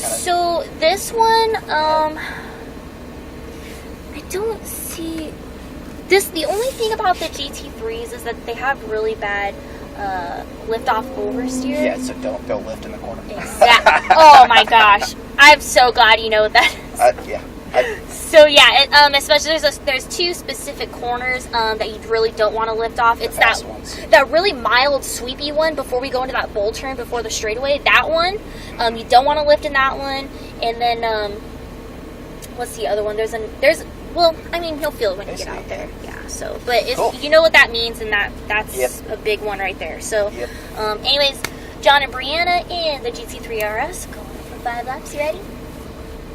So this one, I don't see this. The only thing about the GT3s is that they have really bad lift-off oversteer. Yeah, so they'll lift in the corner. Exactly. Oh my gosh, I'm so glad you know what that is. Yeah. So yeah, especially there's two specific corners that you really don't want to lift off. It's that really mild sweepy one before we go into that bowl turn before the straightaway. That one, you don't want to lift in that one. And then what's the other one? Well, I mean, he'll feel it when you get out there. Yeah. So, but it's, cool. You know what that means, and that's a big one right there. So, anyways, John and Brianna in the GT3RS going for 5 laps. You ready?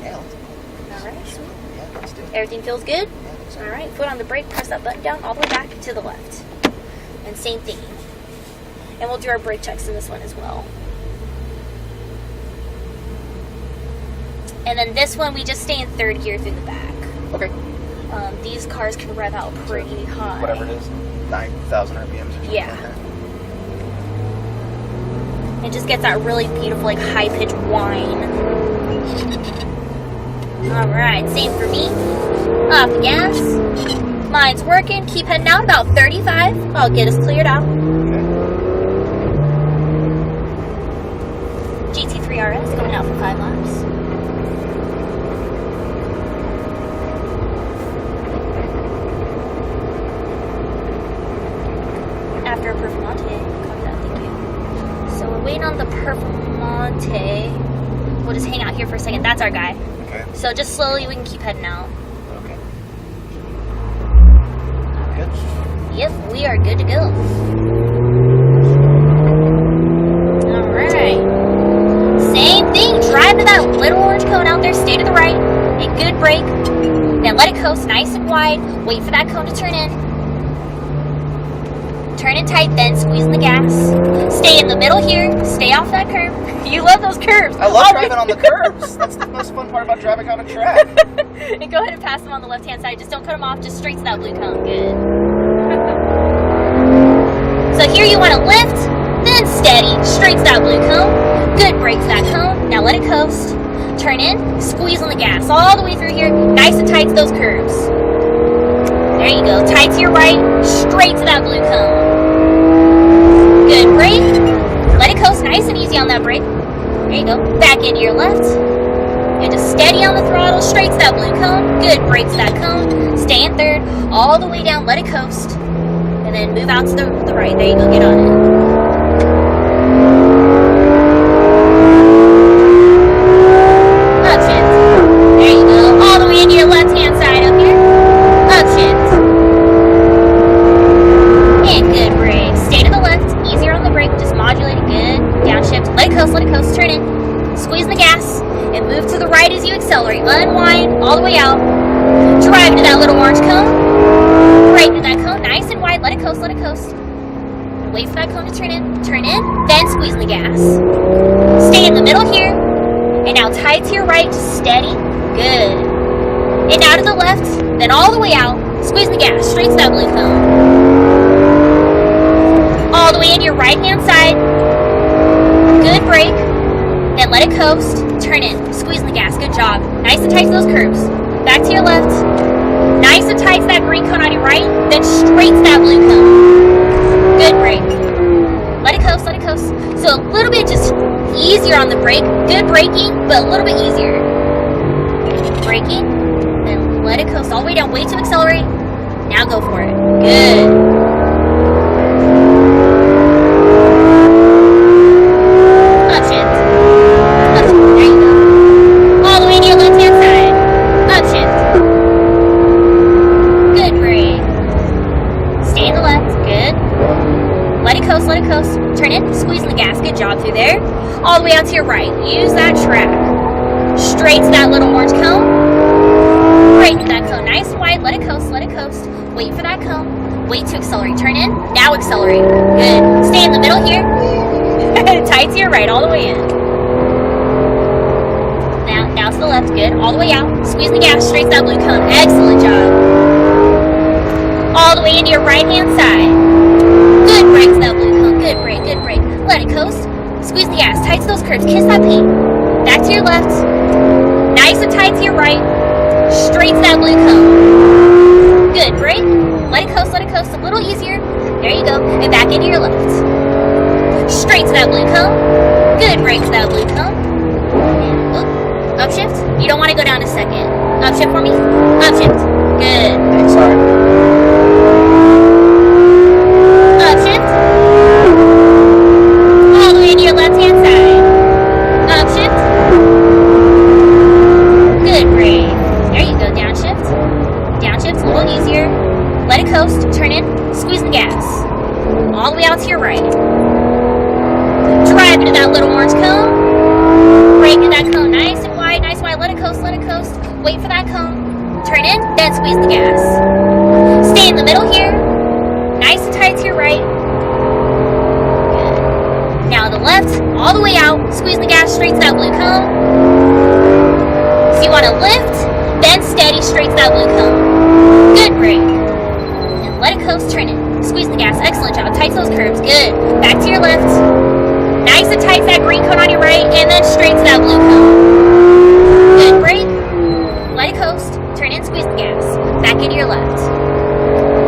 Yeah. All right. Sweet. Yeah, let's do it. Everything feels good? Yeah, so. All right. Foot on the brake. Press that button down all the way back to the left. And same thing. And we'll do our brake checks in this one as well. And then this one, we just stay in third gear through the back. Okay. These cars can rev out pretty high. Whatever it is, 9,000 RPMs or something. Yeah. It just gets that really beautiful, like, high-pitched whine. Alright, same for me. Off the gas. Mine's working. Keep heading out about 35. I'll get us cleared out. GT3RS going out for 5 laps. After a Performante. Copy that, thank you. So we're waiting on the Performante. We'll just hang out here for a second. That's our guy. Okay. So just slowly we can keep heading out. Okay. Good. Yep, we are good to go. Alright. Same thing. Drive to that little orange cone out there. Stay to the right. A good brake. Then let it coast nice and wide. Wait for that cone to turn in. Turn it tight, then squeeze in the gas. Stay in the middle here. Stay off that curb. You love those curves. I love driving on the curbs. That's the most fun part about driving on a track. And go ahead and pass them on the left-hand side. Just don't cut them off. Just straight to that blue cone. Good. So here you want to lift, then steady. Straight to that blue cone. Good. Brake to that cone. Now let it coast. Turn in. Squeeze on the gas all the way through here. Nice and tight to those curves. There you go. Tight to your right. Straight to that blue cone. Good brake. Let it coast nice and easy on that brake. There you go. Back into your left. And just steady on the throttle. Straight to that blue cone. Good. Brake to that cone. Stay in third. All the way down. Let it coast. And then move out to the right. There you go. Get on it. Options. There you go. All the way into your left-hand side up here. Options. And good brake. Stay to the left. Easier on the brake. Just modulate it. Good. Downshift. Let it coast. Let it coast. Turn in. Squeeze the gas. And move to the right as you accelerate. Unwind. All the way out. Drive to that little orange cone. Brake to that cone. Nice and wide. Let it coast. Let it coast. And wait for that cone to turn in. Turn in. Then squeeze the gas. Stay in the middle here. And now tight to your right. Just steady. Good. And now to the left. Then all the way out. Squeeze the gas. Straight to that blue cone. All the way into your right-hand side. Good brake. Then let it coast. Turn in. Squeeze the gas. Good job. Nice and tight to those curves. Back to your left. Nice and tight to that green cone on your right. Then straight to that blue cone. Good brake. Let it coast. Let it coast. So a little bit just easier on the brake. Good braking, but a little bit easier. Braking. Then let it coast all the way down. Wait to accelerate. Now go for it. Good. Let it coast. Turn in, squeeze the gas. Good job through there. All the way out to your right. Use that track. Straight to that little orange cone. Right to that cone. Nice and wide. Let it coast. Let it coast. Wait for that cone. Wait to accelerate. Turn in. Now accelerate. Good. Stay in the middle here. Tight to your right. All the way in. Now to the left. Good. All the way out. Squeeze the gas. Straight to that blue cone. Excellent job. All the way into your right-hand side. Good brake to that blue cone. Good brake. Good brake. Let it coast. Squeeze the gas. Tight to those curves. Kiss that paint. back to your left, nice and tight to your right, straight to that blue cone. Good, brake, let it coast a little easier. There you go, and back into your left. Straight to that blue cone. Good, brake to that blue cone. And look, upshift. You don't want to go down to second. Upshift for me. Upshift. Good. Thanks, sorry. Upshift. All the way to your left-hand side. Upshift. Good, brake. There you go, downshift. Downshift's a little easier. Let it coast. Turn in. Squeeze the gas. All the way out to your right. Drive into that little orange cone. Brake into that cone nice and wide, let it coast, wait for that cone, turn in, then squeeze the gas. Stay in the middle here, nice and tight to your right. Good. Now to the left, all the way out, squeeze the gas straight to that blue cone. So you want to lift, then steady straight to that blue cone. Good, brake. And let it coast, turn in, squeeze the gas, excellent job, tight those curves, good. Back to your left. Nice and tight to that green cone on your right, and then straight to that blue cone. Good, brake. Let it coast. Turn in, squeeze the gas. Back into your left.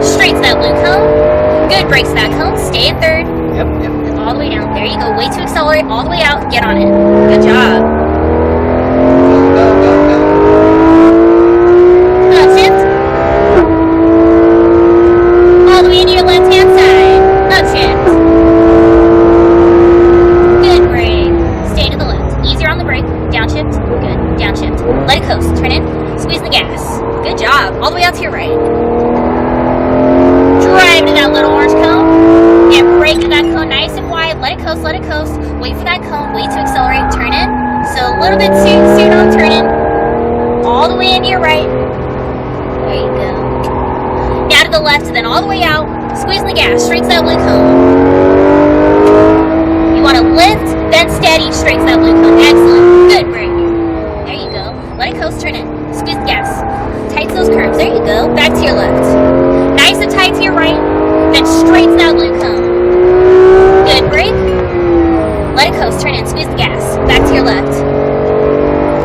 Straight to that blue cone. Good, brakes to that cone. Stay in third. Yep. All the way down. There you go. Way to accelerate. All the way out. Get on it. Good job. Go. Upshift. All the way into your left-hand side. Upshift. Good, brake. Stay to the left. Easier on the brake. Downshift. Good. Downshift. Let it coast. Turn in. Squeeze the gas. Good job. All the way out to your right. Drive to that little orange cone. And brake to that cone nice and wide. Let it coast. Wait for that cone. Wait to accelerate. Turn in. So a little bit soon on turn in. All the way into your right. There you go. Now to the left, and then all the way out. Squeeze the gas. Straight to that blue cone. You want to lift, then steady, straight to that blue cone. Excellent. Good, brake. There you go. Let it coast, turn in. Squeeze the gas. Tight to those curves. There you go. Back to your left. Nice and tight to your right. Then straight to that blue cone. Good, brake. Let it coast, turn in. Squeeze the gas. Back to your left.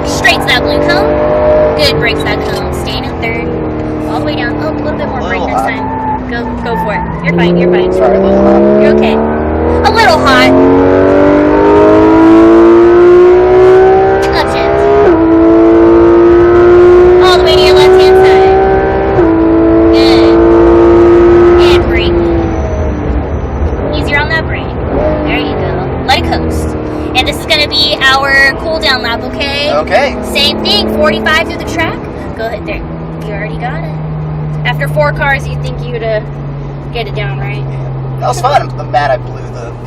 Straight to that blue cone. Good, brake to that cone. Staying in third. All the way down. Oh, a little bit more brake next time. Go for it. You're fine. Sorry, a little hot. You're okay. A little hot. Upshift. All the way to your left-hand side. Good. And brake. Easier on that brake. There you go. Let it coast. And this is going to be our cool down lap, okay? Okay. Same thing, 45 through the track. Go ahead there. You already got it. After 4 cars, you'd think you'd get it down, right? That was fun. I'm mad I blew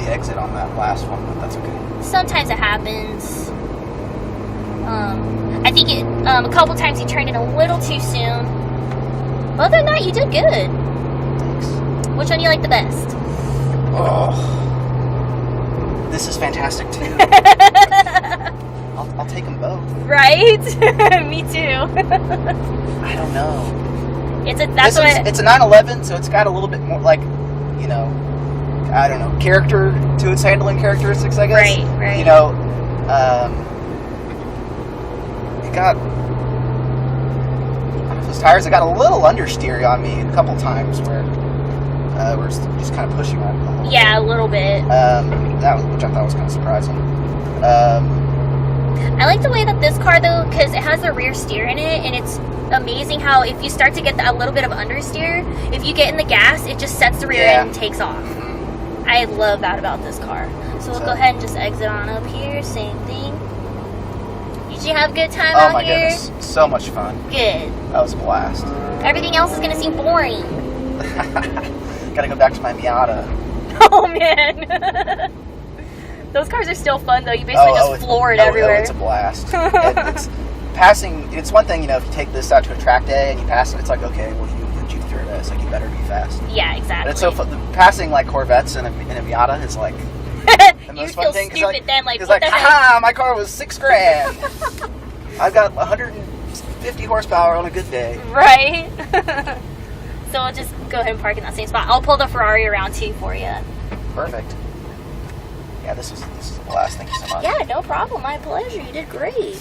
the exit on that last one, but that's okay. Sometimes it happens. I think a couple times you turned it a little too soon. But other than that, you did good. Thanks. Which one do you like the best? Oh, this is fantastic too. I'll take them both. Right? Me too. I don't know. It's a 911, so it's got a little bit more like, you know, I don't know, character to its handling characteristics, I guess. Right. You know, it got those tires. It got a little understeer on me a couple times where we're just kind of pushing on it a little. Yeah, a little bit. Which I thought was kind of surprising. I like the way that this car, though, because it has the rear steer in it, and it's amazing how if you start to get a little bit of understeer, if you get in the gas, it just sets the rear end and takes off. I love that about this car. So we'll go ahead and just exit on up here. Same thing. Did you have a good time out here? Oh my goodness, so much fun. Good. That was a blast. Everything else is going to seem boring. Gotta go back to my Miata. Oh, man. Those cars are still fun, though. You basically just floor it everywhere. It's a blast. It's passing. It's one thing, you know, if you take this out to a track day and you pass it, it's like, okay, well, you the GT3RS, like, you better be fast. Yeah, exactly. But it's so fun. Passing, like, Corvettes in a Miata is, like, the most fun thing. You feel stupid then, like, what the heck? Haha, my car was $6,000. I've got 150 horsepower on a good day. Right? So we'll just go ahead and park in that same spot. I'll pull the Ferrari around, too, for you. Perfect. Yeah, this is a blast. Thank you so much. Yeah, no problem. My pleasure. You did great.